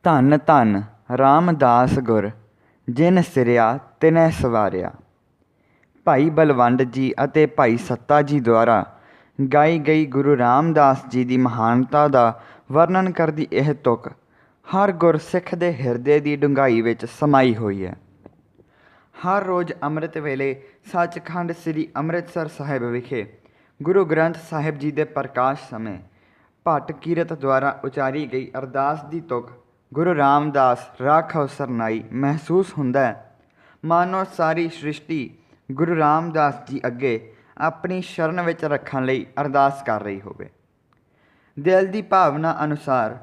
ਧੰਨ ਧੰਨ ਰਾਮਦਾਸ ਗੁਰ ਜਿਨ ਸਿਰਿਆ ਤਿਨੈ ਸਵਾਰਿਆ। ਭਾਈ ਬਲਵੰਡ ਜੀ ਅਤੇ ਭਾਈ ਸੱਤਾ ਜੀ ਦੁਆਰਾ ਗਾਈ ਗਈ ਗੁਰੂ ਰਾਮਦਾਸ ਜੀ ਦੀ ਮਹਾਨਤਾ ਦਾ ਵਰਣਨ ਕਰਦੀ ਇਹ ਤੁਕ ਹਰ ਗੁਰਸਿੱਖ ਦੇ ਹਿਰਦੇ ਦੀ ਡੂੰਘਾਈ ਵਿੱਚ ਸਮਾਈ ਹੋਈ ਹੈ। ਹਰ ਰੋਜ਼ ਅੰਮ੍ਰਿਤ ਵੇਲੇ ਸੱਚਖੰਡ ਸ੍ਰੀ ਅੰਮ੍ਰਿਤਸਰ ਸਾਹਿਬ ਵਿਖੇ ਗੁਰੂ ਗ੍ਰੰਥ ਸਾਹਿਬ ਜੀ ਦੇ ਪ੍ਰਕਾਸ਼ ਸਮੇਂ ਭੱਟ ਕੀਰਤ ਦੁਆਰਾ ਉਚਾਰੀ ਗਈ ਅਰਦਾਸ ਦੀ ਤੁਕ ਗੁਰੂ ਰਾਮਦਾਸ ਰਾਖੋ ਸਰਨਾਈ ਮਹਿਸੂਸ ਹੁੰਦਾ ਹੈ, ਮਾਨੋ ਸਾਰੀ ਸ੍ਰਿਸ਼ਟੀ ਗੁਰੂ ਰਾਮਦਾਸ ਜੀ ਅੱਗੇ ਆਪਣੀ ਸ਼ਰਨ ਵਿੱਚ ਰੱਖਣ ਲਈ ਅਰਦਾਸ ਕਰ ਰਹੀ ਹੋਵੇ। ਦਿਲ ਦੀ ਭਾਵਨਾ ਅਨੁਸਾਰ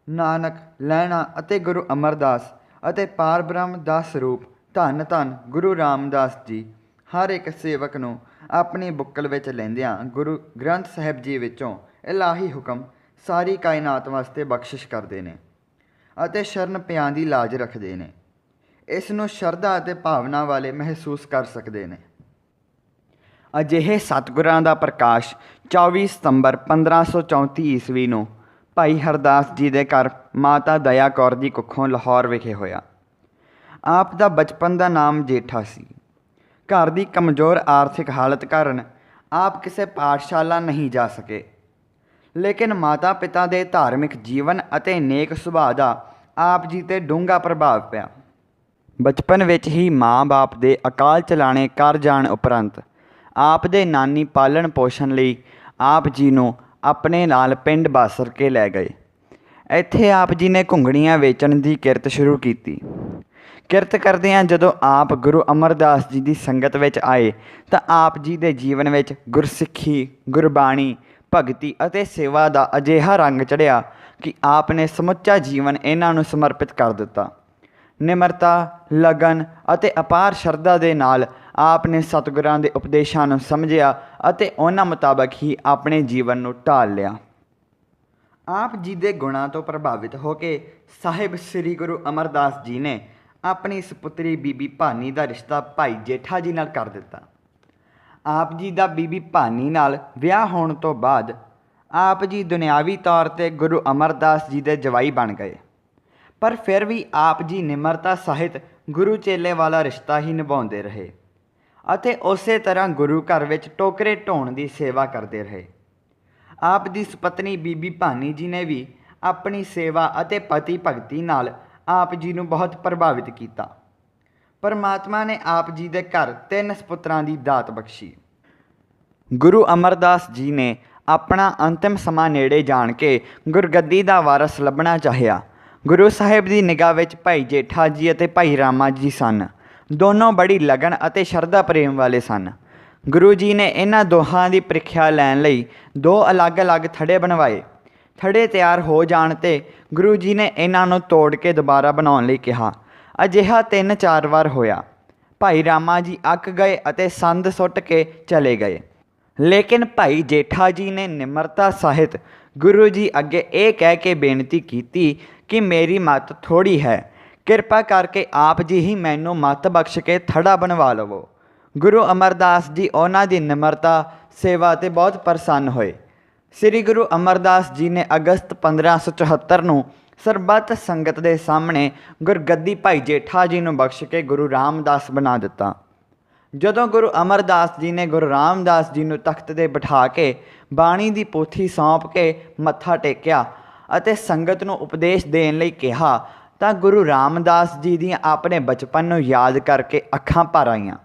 ਨਾਨਕ ਲਹਿਣਾ ਅਤੇ ਗੁਰੂ ਅਮਰਦਾਸ ਅਤੇ ਪਾਰ ਬ੍ਰਹਮ ਦਾ ਸਰੂਪ ਧੰਨ ਧੰਨ ਗੁਰੂ ਰਾਮਦਾਸ ਜੀ ਹਰ ਇੱਕ ਸੇਵਕ ਨੂੰ ਆਪਣੀ ਬੁੱਕਲ ਵਿੱਚ ਲੈਂਦਿਆਂ ਗੁਰੂ ਗ੍ਰੰਥ ਸਾਹਿਬ ਜੀ ਵਿੱਚੋਂ ਇਲਾਹੀ ਹੁਕਮ ਸਾਰੀ ਕਾਇਨਾਤ ਵਾਸਤੇ ਬਖਸ਼ਿਸ਼ ਕਰਦੇ ਨੇ ਅਤੇ ਸ਼ਰਨ ਪਿਆਂ ਦੀ ਲਾਜ ਰੱਖਦੇ ਨੇ। ਇਸ ਨੂੰ ਸ਼ਰਧਾ ਅਤੇ ਭਾਵਨਾ ਵਾਲੇ ਮਹਿਸੂਸ ਕਰ ਸਕਦੇ ਨੇ। ਅਜਿਹੇ ਸਤਿਗੁਰਾਂ ਦਾ ਪ੍ਰਕਾਸ਼ 24 ਸਤੰਬਰ 1534 ਈਸਵੀ ਨੂੰ ਭਾਈ ਹਰਦਾਸ ਜੀ ਦੇ ਘਰ ਮਾਤਾ ਦਇਆ ਕੌਰ ਦੀ ਕੁੱਖੋਂ ਲਾਹੌਰ ਵਿਖੇ ਹੋਇਆ। ਆਪ ਦਾ ਬਚਪਨ ਦਾ ਨਾਮ ਜੇਠਾ ਸੀ। ਘਰ ਦੀ ਕਮਜ਼ੋਰ ਆਰਥਿਕ ਹਾਲਤ ਕਾਰਨ ਆਪ ਕਿਸੇ ਪਾਠਸ਼ਾਲਾ ਨਹੀਂ ਜਾ ਸਕੇ, ਲੇਕਿਨ ਮਾਤਾ ਪਿਤਾ ਦੇ ਧਾਰਮਿਕ ਜੀਵਨ ਅਤੇ ਨੇਕ ਸੁਭਾਅ ਦਾ ਆਪ ਜੀ 'ਤੇ ਡੂੰਘਾ ਪ੍ਰਭਾਵ ਪਿਆ। ਬਚਪਨ ਵਿੱਚ ਹੀ ਮਾਂ-ਬਾਪ ਦੇ ਅਕਾਲ ਚਲਾਣੇ ਕਰ ਜਾਣ ਉਪਰੰਤ ਆਪ ਦੇ ਨਾਨੀ ਪਾਲਣ ਪੋਸ਼ਣ ਲਈ ਆਪ ਜੀ ਨੂੰ ਆਪਣੇ ਨਾਲ ਪਿੰਡ ਬਾਸਰ ਕੇ ਲੈ ਗਏ। ਇੱਥੇ ਆਪ ਜੀ ਨੇ ਘੁੰਗਣੀਆਂ ਵੇਚਣ ਦੀ ਕਿਰਤ ਸ਼ੁਰੂ ਕੀਤੀ। ਕਿਰਤ ਕਰਦਿਆਂ ਜਦੋਂ ਆਪ ਗੁਰੂ ਅਮਰਦਾਸ ਜੀ ਦੀ ਸੰਗਤ ਵਿੱਚ ਆਏ ਤਾਂ ਆਪ ਜੀ ਦੇ ਜੀਵਨ ਵਿੱਚ ਗੁਰਸਿੱਖੀ, ਗੁਰਬਾਣੀ, ਭਗਤੀ ਅਤੇ ਸੇਵਾ ਦਾ ਅਜਿਹਾ ਰੰਗ ਚੜ੍ਹਿਆ ਕਿ ਆਪ ਨੇ ਸਮੁੱਚਾ ਜੀਵਨ ਇਹਨਾਂ ਨੂੰ ਸਮਰਪਿਤ ਕਰ ਦਿੱਤਾ। ਨਿਮਰਤਾ, ਲਗਨ ਅਤੇ ਅਪਾਰ ਸ਼ਰਧਾ ਦੇ ਨਾਲ ਆਪ ਨੇ ਸਤਿਗੁਰਾਂ ਦੇ ਉਪਦੇਸ਼ਾਂ ਨੂੰ ਸਮਝਿਆ ਅਤੇ ਉਹਨਾਂ ਮੁਤਾਬਕ ਹੀ ਆਪਣੇ ਜੀਵਨ ਨੂੰ ਢਾਲ ਲਿਆ। ਆਪ ਜੀ ਦੇ ਗੁਣਾਂ ਤੋਂ ਪ੍ਰਭਾਵਿਤ ਹੋ ਕੇ ਸਾਹਿਬ ਸ੍ਰੀ ਗੁਰੂ ਅਮਰਦਾਸ ਜੀ ਨੇ ਆਪਣੀ ਸੁਪੁੱਤਰੀ ਬੀਬੀ ਭਾਨੀ ਦਾ ਰਿਸ਼ਤਾ ਭਾਈ ਜੇਠਾ ਜੀ ਨਾਲ ਕਰ ਦਿੱਤਾ। ਆਪ ਜੀ ਦਾ ਬੀਬੀ ਭਾਨੀ ਨਾਲ ਵਿਆਹ ਹੋਣ ਤੋਂ ਬਾਅਦ ਆਪ ਜੀ ਦੁਨਿਆਵੀ ਤੌਰ 'ਤੇ ਗੁਰੂ ਅਮਰਦਾਸ ਜੀ ਦੇ ਜਵਾਈ ਬਣ ਗਏ, ਪਰ ਫਿਰ ਵੀ ਆਪ ਜੀ ਨਿਮਰਤਾ ਸਹਿਤ ਗੁਰੂ ਚੇਲੇ ਵਾਲਾ ਰਿਸ਼ਤਾ ਹੀ ਨਿਭਾਉਂਦੇ ਰਹੇ ਅਤੇ ਉਸੇ ਤਰ੍ਹਾਂ ਗੁਰੂ ਘਰ ਵਿੱਚ ਟੋਕਰੇ ਢੋਣ ਦੀ ਸੇਵਾ ਕਰਦੇ ਰਹੇ। ਆਪ ਦੀ ਸੁਪਤਨੀ ਬੀਬੀ ਭਾਨੀ ਜੀ ਨੇ ਵੀ ਆਪਣੀ ਸੇਵਾ ਅਤੇ ਪਤੀ ਭਗਤੀ ਨਾਲ ਆਪ ਜੀ ਨੂੰ ਬਹੁਤ ਪ੍ਰਭਾਵਿਤ ਕੀਤਾ। ਪਰਮਾਤਮਾ ਨੇ ਆਪ ਜੀ ਦੇ ਘਰ 3 ਸਪੁੱਤਰਾਂ ਦੀ ਦਾਤ ਬਖਸ਼ੀ। ਗੁਰੂ ਅਮਰਦਾਸ ਜੀ ਨੇ ਆਪਣਾ ਅੰਤਿਮ ਸਮਾਂ ਨੇੜੇ ਜਾਣ ਕੇ ਗੁਰਗੱਦੀ ਦਾ ਵਾਰਸ ਲੱਭਣਾ ਚਾਹਿਆ। ਗੁਰੂ ਸਾਹਿਬ ਦੀ ਨਿਗਾਹ ਵਿੱਚ ਭਾਈ ਜੇਠਾ ਜੀ ਅਤੇ ਭਾਈ ਰਾਮਾ ਜੀ ਸਨ। ਦੋਨੋਂ ਬੜੀ ਲਗਨ ਅਤੇ ਸ਼ਰਧਾ ਪ੍ਰੇਮ ਵਾਲੇ ਸਨ। ਗੁਰੂ ਜੀ ਨੇ ਇਹਨਾਂ ਦੋਹਾਂ ਦੀ ਪ੍ਰੀਖਿਆ ਲੈਣ ਲਈ 2 ਅਲੱਗ-ਅਲੱਗ ਥੜੇ ਬਣਵਾਏ। ਥੜੇ ਤਿਆਰ ਹੋ ਜਾਣ 'ਤੇ ਗੁਰੂ ਜੀ ਨੇ ਇਹਨਾਂ ਨੂੰ ਤੋੜ ਕੇ ਦੁਬਾਰਾ ਬਣਾਉਣ ਲਈ ਕਿਹਾ। ਅਜਿਹਾ 3-4 ਵਾਰ ਹੋਇਆ। ਭਾਈ ਰਾਮਾ ਜੀ ਅੱਕ ਗਏ ਅਤੇ ਸੰਦ ਸੁੱਟ ਕੇ ਚਲੇ ਗਏ, ਲੇਕਿਨ ਭਾਈ ਜੇਠਾ ਜੀ ਨੇ ਨਿਮਰਤਾ ਸਹਿਤ ਗੁਰੂ ਜੀ ਅੱਗੇ ਇਹ ਕਹਿ ਕੇ ਬੇਨਤੀ ਕੀਤੀ ਕਿ ਮੇਰੀ ਮੱਤ ਥੋੜ੍ਹੀ ਹੈ, ਕਿਰਪਾ ਕਰਕੇ ਆਪ ਜੀ ਹੀ ਮੈਨੂੰ ਮੱਤ ਬਖਸ਼ ਕੇ ਥੜਾ ਬਣਵਾ ਲਵੋ। ਗੁਰੂ ਅਮਰਦਾਸ ਜੀ ਉਹਨਾਂ ਦੀ ਨਿਮਰਤਾ ਸੇਵਾ 'ਤੇ ਬਹੁਤ ਪ੍ਰਸੰਨ ਹੋਏ। ਸ੍ਰੀ ਗੁਰੂ ਅਮਰਦਾਸ ਜੀ ਨੇ ਅਗਸਤ 1574 ਨੂੰ ਸਰਬੱਤ ਸੰਗਤ ਦੇ ਸਾਹਮਣੇ ਗੁਰਗੱਦੀ ਭਾਈ ਜੇਠਾ ਜੀ ਨੂੰ ਬਖਸ਼ ਕੇ ਗੁਰੂ ਰਾਮਦਾਸ ਬਣਾ ਦਿੱਤਾ। ਜਦੋਂ ਗੁਰੂ ਅਮਰਦਾਸ ਜੀ ਨੇ ਗੁਰੂ ਰਾਮਦਾਸ ਜੀ ਨੂੰ ਤਖਤ 'ਤੇ ਬਿਠਾ ਕੇ ਬਾਣੀ ਦੀ ਪੋਥੀ ਸੌਂਪ ਕੇ ਮੱਥਾ ਟੇਕਿਆ ਅਤੇ ਸੰਗਤ ਨੂੰ ਉਪਦੇਸ਼ ਦੇਣ ਲਈ ਕਿਹਾ ਤਾਂ ਗੁਰੂ ਰਾਮਦਾਸ ਜੀ ਦੀਆਂ ਆਪਣੇ ਬਚਪਨ ਨੂੰ ਯਾਦ ਕਰਕੇ ਅੱਖਾਂ ਭਰ ਆਈਆਂ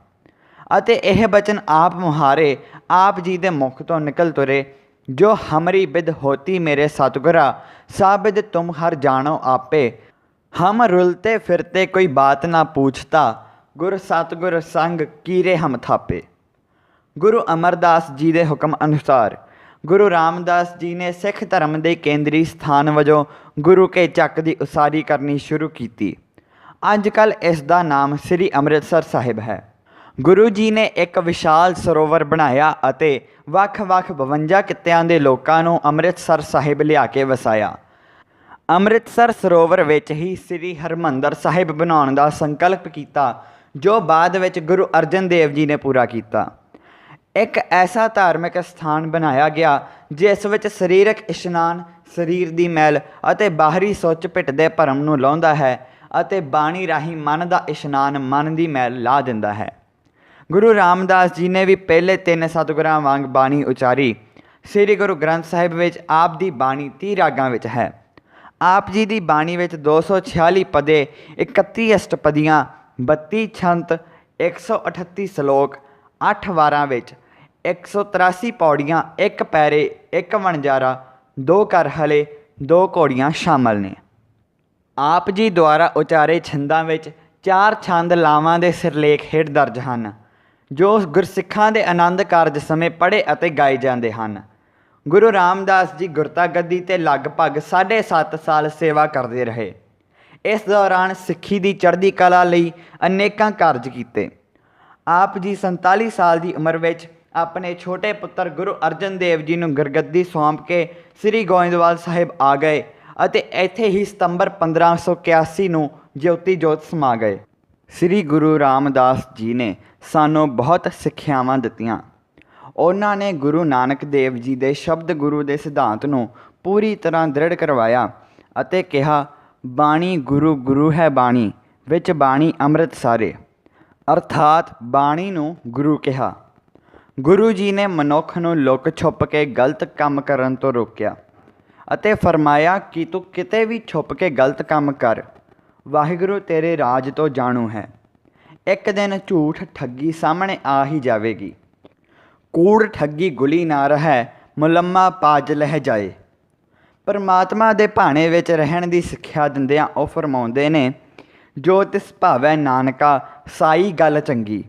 ਅਤੇ ਇਹ ਬਚਨ ਆਪ ਮੁਹਾਰੇ ਆਪ ਜੀ ਦੇ ਮੁਖ ਤੋਂ ਨਿਕਲ ਤੁਰੇ, ਜੋ ਹਮਰੀ ਬਿਦ ਹੋਤੀ ਮੇਰੇ ਸਤਿਗੁਰਾ ਸਾਬਿਦ ਤੁਮ ਹਰ ਜਾਣੋ ਆਪੇ, ਹਮ ਰੁਲਤੇ ਫਿਰਤੇ ਕੋਈ ਬਾਤ ਨਾ ਪੂਛਤਾ, ਗੁਰ ਸਤਿਗੁਰ ਸੰਗ ਕੀਰੇ ਹਮ ਥਾਪੇ। ਗੁਰੂ ਅਮਰਦਾਸ ਜੀ ਦੇ ਹੁਕਮ ਅਨੁਸਾਰ ਗੁਰੂ ਰਾਮਦਾਸ ਜੀ ਨੇ ਸਿੱਖ ਧਰਮ ਦੇ ਕੇਂਦਰੀ ਸਥਾਨ ਵਜੋਂ ਗੁਰੂ ਕੇ ਚੱਕ ਦੀ ਉਸਾਰੀ ਕਰਨੀ ਸ਼ੁਰੂ ਕੀਤੀ। ਅੱਜ ਕੱਲ੍ਹ ਇਸ ਦਾ ਨਾਮ ਸ੍ਰੀ ਅੰਮ੍ਰਿਤਸਰ ਸਾਹਿਬ ਹੈ। ਗੁਰੂ ਜੀ ਨੇ ਇੱਕ ਵਿਸ਼ਾਲ ਸਰੋਵਰ ਬਣਾਇਆ ਅਤੇ ਵੱਖ-ਵੱਖ 52 ਕਿੱਤਿਆਂ ਦੇ ਲੋਕਾਂ ਨੂੰ ਅੰਮ੍ਰਿਤਸਰ ਸਾਹਿਬ ਲਿਆ ਕੇ ਵਸਾਇਆ। ਅੰਮ੍ਰਿਤਸਰ ਸਰੋਵਰ ਵਿੱਚ ਹੀ ਸ੍ਰੀ ਹਰਿਮੰਦਰ ਸਾਹਿਬ ਬਣਾਉਣ ਦਾ ਸੰਕਲਪ ਕੀਤਾ, ਜੋ ਬਾਅਦ ਵਿੱਚ ਗੁਰੂ ਅਰਜਨ ਦੇਵ ਜੀ ਨੇ ਪੂਰਾ ਕੀਤਾ। ਇੱਕ ਐਸਾ ਧਾਰਮਿਕ ਸਥਾਨ ਬਣਾਇਆ ਗਿਆ ਜਿਸ ਵਿੱਚ ਸਰੀਰਕ ਇਸ਼ਨਾਨ, ਸਰੀਰ ਦੀ ਮੈਲ ਅਤੇ ਬਾਹਰੀ ਸੁੱਚ ਪਿੱਟ ਦੇ ਭਰਮ ਨੂੰ ਲਾਹੁੰਦਾ ਹੈ ਅਤੇ ਬਾਣੀ ਰਾਹੀਂ ਮਨ ਦਾ ਇਸ਼ਨਾਨ ਮਨ ਦੀ ਮੈਲ ਲਾ ਦਿੰਦਾ ਹੈ। ਗੁਰੂ ਰਾਮਦਾਸ ਜੀ ਨੇ ਵੀ ਪਹਿਲੇ 3 ਸਤਿਗੁਰਾਂ ਵਾਂਗ ਬਾਣੀ ਉਚਾਰੀ। ਸ੍ਰੀ ਗੁਰੂ ਗ੍ਰੰਥ ਸਾਹਿਬ ਵਿੱਚ ਆਪ ਦੀ ਬਾਣੀ 30 ਰਾਗਾਂ ਵਿੱਚ ਹੈ। ਆਪ ਜੀ ਦੀ ਬਾਣੀ ਵਿੱਚ 246 ਪਦੇ, 31 ਅਸ਼ਟਪਦੀਆਂ, 32 ਛੰਤ, 138 ਸਲੋਕ, 8 ਵਾਰਾਂ ਵਿੱਚ 183 ਪੌੜੀਆਂ, 1 ਪੈਰੇ, 1 ਵਣਜਾਰਾ, 2 ਕਰਹਲੇ, 2 ਘੋੜੀਆਂ ਸ਼ਾਮਲ ਨੇ। ਆਪ ਜੀ ਦੁਆਰਾ ਉਚਾਰੇ ਛੰਦਾਂ ਵਿੱਚ 4 ਛੰਦ ਲਾਵਾਂ ਦੇ ਸਿਰਲੇਖ ਹੇਠ ਦਰਜ ਹਨ, ਜੋ ਗੁਰਸਿੱਖਾਂ ਦੇ ਆਨੰਦ ਕਾਰਜ ਸਮੇਂ ਪੜ੍ਹੇ ਅਤੇ ਗਾਏ ਜਾਂਦੇ ਹਨ। ਗੁਰੂ ਰਾਮਦਾਸ ਜੀ ਗੁਰਤਾ ਗੱਦੀ 'ਤੇ ਲਗਭਗ 7.5 ਸਾਲ ਸੇਵਾ ਕਰਦੇ ਰਹੇ। ਇਸ ਦੌਰਾਨ ਸਿੱਖੀ ਦੀ ਚੜ੍ਹਦੀ ਕਲਾ ਲਈ ਅਨੇਕਾਂ ਕਾਰਜ ਕੀਤੇ। ਆਪ ਜੀ 47 ਸਾਲ ਦੀ ਉਮਰ ਵਿੱਚ ਆਪਣੇ ਛੋਟੇ ਪੁੱਤਰ ਗੁਰੂ ਅਰਜਨ ਦੇਵ ਜੀ ਨੂੰ ਗੁਰਗੱਦੀ ਸੌਂਪ ਕੇ ਸ੍ਰੀ ਗੋਇੰਦਵਾਲ ਸਾਹਿਬ ਆ ਗਏ ਅਤੇ ਇੱਥੇ ਹੀ ਸਤੰਬਰ 1581 ਨੂੰ ਜੋਤੀ ਜੋਤ ਸਮਾ ਗਏ। ਸ੍ਰੀ ਗੁਰੂ ਰਾਮਦਾਸ ਜੀ ਨੇ ਸਾਨੂੰ ਬਹੁਤ ਸਿੱਖਿਆਵਾਂ ਦਿੱਤੀਆਂ। ਉਹਨਾਂ ਨੇ ਗੁਰੂ ਨਾਨਕ ਦੇਵ ਜੀ ਦੇ ਸ਼ਬਦ ਗੁਰੂ ਦੇ ਸਿਧਾਂਤ ਨੂੰ ਪੂਰੀ ਤਰ੍ਹਾਂ ਦ੍ਰਿੜ ਕਰਵਾਇਆ ਅਤੇ ਕਿਹਾ, ਬਾਣੀ ਗੁਰੂ, ਗੁਰੂ ਹੈ ਬਾਣੀ, ਵਿੱਚ ਬਾਣੀ ਅੰਮ੍ਰਿਤ ਸਾਰੇ। ਅਰਥਾਤ ਬਾਣੀ ਨੂੰ ਗੁਰੂ ਕਿਹਾ। ਗੁਰੂ ਜੀ ਨੇ ਮਨੁੱਖ ਨੂੰ ਲੁਕ ਛੁਪ ਕੇ ਗਲਤ ਕੰਮ ਕਰਨ ਤੋਂ ਰੋਕਿਆ ਅਤੇ ਫਰਮਾਇਆ ਕਿ ਤੂੰ ਕਿਤੇ ਵੀ ਛੁਪ ਕੇ ਗਲਤ ਕੰਮ ਕਰ, ਵਾਹਿਗੁਰੂ ਤੇਰੇ ਰਾਜ ਤੋਂ ਜਾਣੂ ਹੈ। ਇੱਕ ਦਿਨ ਝੂਠ ਠੱਗੀ ਸਾਹਮਣੇ ਆ ਹੀ ਜਾਵੇਗੀ। ਕੂੜ ਠੱਗੀ ਗੁਲੀ ਨਾ ਰਹਿ, ਮੁਲੰਮਾ ਪਾਜ ਲਹਿ ਜਾਏ। ਪਰਮਾਤਮਾ ਦੇ ਭਾਣੇ ਵਿੱਚ ਰਹਿਣ ਦੀ ਸਿੱਖਿਆ ਦਿੰਦਿਆਂ ਉਹ ਫਰਮਾਉਂਦੇ ਨੇ, ਜੋ ਤਿਸ ਭਾਵੈ ਨਾਨਕਾ ਸਾਈ ਗੱਲ ਚੰਗੀ।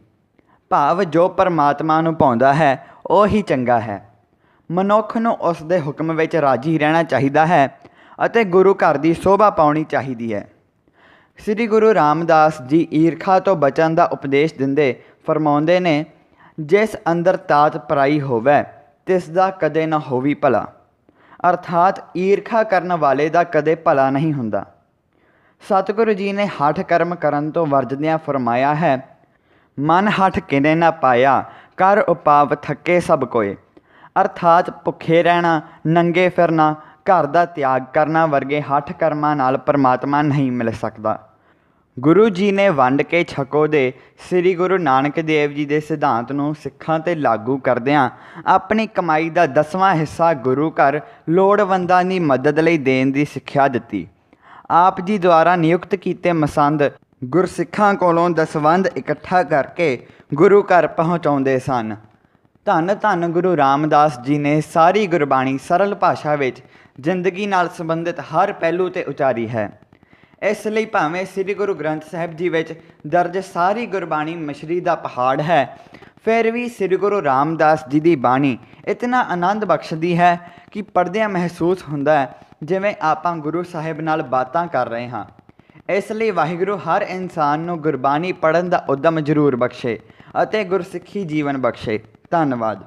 ਭਾਵ ਜੋ ਪਰਮਾਤਮਾ ਨੂੰ ਭਾਉਂਦਾ ਹੈ ਉਹ ਹੀ ਚੰਗਾ ਹੈ। ਮਨੁੱਖ ਨੂੰ ਉਸ ਦੇ ਹੁਕਮ ਵਿੱਚ ਰਾਜੀ ਰਹਿਣਾ ਚਾਹੀਦਾ ਹੈ ਅਤੇ ਗੁਰੂ ਘਰ ਦੀ ਸ਼ੋਭਾ ਪਾਉਣੀ ਚਾਹੀਦੀ ਹੈ। ਸ੍ਰੀ ਗੁਰੂ ਰਾਮਦਾਸ ਜੀ ਈਰਖਾ ਤੋਂ ਬਚਣ ਦਾ ਉਪਦੇਸ਼ ਦਿੰਦੇ ਫਰਮਾਉਂਦੇ ਨੇ, ਜਿਸ ਅੰਦਰ ਤਾਤ ਪਰਾਈ ਹੋਵੇ ਤਿਸ ਦਾ ਕਦੇ ਨਾ ਹੋਵੀ ਭਲਾ। ਅਰਥਾਤ ਈਰਖਾ ਕਰਨ ਵਾਲੇ ਦਾ ਕਦੇ ਭਲਾ ਨਹੀਂ ਹੁੰਦਾ। ਸਤਿਗੁਰੂ ਜੀ ਨੇ ਹਠ ਕਰਮ ਕਰਨ ਤੋਂ ਵਰਜਦਿਆਂ ਫਰਮਾਇਆ ਹੈ, ਮਨ ਹਠ ਕਿਨੇ ਨਾ ਪਾਇਆ, ਕਰ ਉਪਾਵ ਥੱਕੇ ਸਭ ਕੋਏ। ਅਰਥਾਤ ਭੁੱਖੇ ਰਹਿਣਾ, ਨੰਗੇ ਫਿਰਨਾ, ਘਰ ਦਾ ਤਿਆਗ ਕਰਨਾ ਵਰਗੇ ਹਠ ਕਰਮਾਂ ਨਾਲ ਪਰਮਾਤਮਾ ਨਹੀਂ ਮਿਲ ਸਕਦਾ। ਗੁਰੂ ਜੀ ਨੇ ਵੰਡ ਕੇ ਛਕੋ ਦੇ ਸ੍ਰੀ ਗੁਰੂ ਨਾਨਕ ਦੇਵ ਜੀ ਦੇ ਸਿਧਾਂਤ ਨੂੰ ਸਿੱਖਾਂ 'ਤੇ ਲਾਗੂ ਕਰਦਿਆਂ ਆਪਣੀ ਕਮਾਈ ਦਾ 10ਵਾਂ ਹਿੱਸਾ ਗੁਰੂ ਘਰ ਲੋੜਵੰਦਾਂ ਦੀ ਮਦਦ ਲਈ ਦੇਣ ਦੀ ਸਿੱਖਿਆ ਦਿੱਤੀ। ਆਪ ਜੀ ਦੁਆਰਾ ਨਿਯੁਕਤ ਕੀਤੇ ਮਸੰਦ ਗੁਰਸਿੱਖਾਂ ਕੋਲੋਂ ਦਸਵੰਧ ਇਕੱਠਾ ਕਰਕੇ ਗੁਰੂ ਘਰ ਪਹੁੰਚਾਉਂਦੇ ਸਨ। ਧੰਨ ਧੰਨ ਗੁਰੂ ਰਾਮਦਾਸ ਜੀ ਨੇ ਸਾਰੀ ਗੁਰਬਾਣੀ ਸਰਲ ਭਾਸ਼ਾ ਵਿੱਚ ਜ਼ਿੰਦਗੀ ਨਾਲ ਸੰਬੰਧਿਤ ਹਰ ਪਹਿਲੂ 'ਤੇ ਉਚਾਰੀ ਹੈ। ਇਸ ਲਈ ਭਾਵੇਂ ਸ੍ਰੀ ਗੁਰੂ ਗ੍ਰੰਥ ਸਾਹਿਬ ਜੀ ਵਿੱਚ ਦਰਜ ਸਾਰੀ ਗੁਰਬਾਣੀ ਮਿਸ਼ਰੀ ਦਾ ਪਹਾੜ ਹੈ, ਫਿਰ ਵੀ ਸ੍ਰੀ ਗੁਰੂ ਰਾਮਦਾਸ ਜੀ ਦੀ ਬਾਣੀ ਇਤਨਾ ਆਨੰਦ ਬਖਸ਼ਦੀ ਹੈ ਕਿ ਪੜ੍ਹਦਿਆਂ ਮਹਿਸੂਸ ਹੁੰਦਾ ਹੈ ਜਿਵੇਂ ਆਪਾਂ ਗੁਰੂ ਸਾਹਿਬ ਨਾਲ ਬਾਤਾਂ ਕਰ ਰਹੇ ਹਾਂ। ਇਸ ਲਈ ਵਾਹਿਗੁਰੂ ਹਰ ਇਨਸਾਨ ਨੂੰ ਗੁਰਬਾਣੀ ਪੜ੍ਹਨ ਦਾ ਉਦਮ ਜ਼ਰੂਰ ਬਖਸ਼ੇ ਅਤੇ ਗੁਰਸਿੱਖੀ ਜੀਵਨ ਬਖਸ਼ੇ। ਧੰਨਵਾਦ।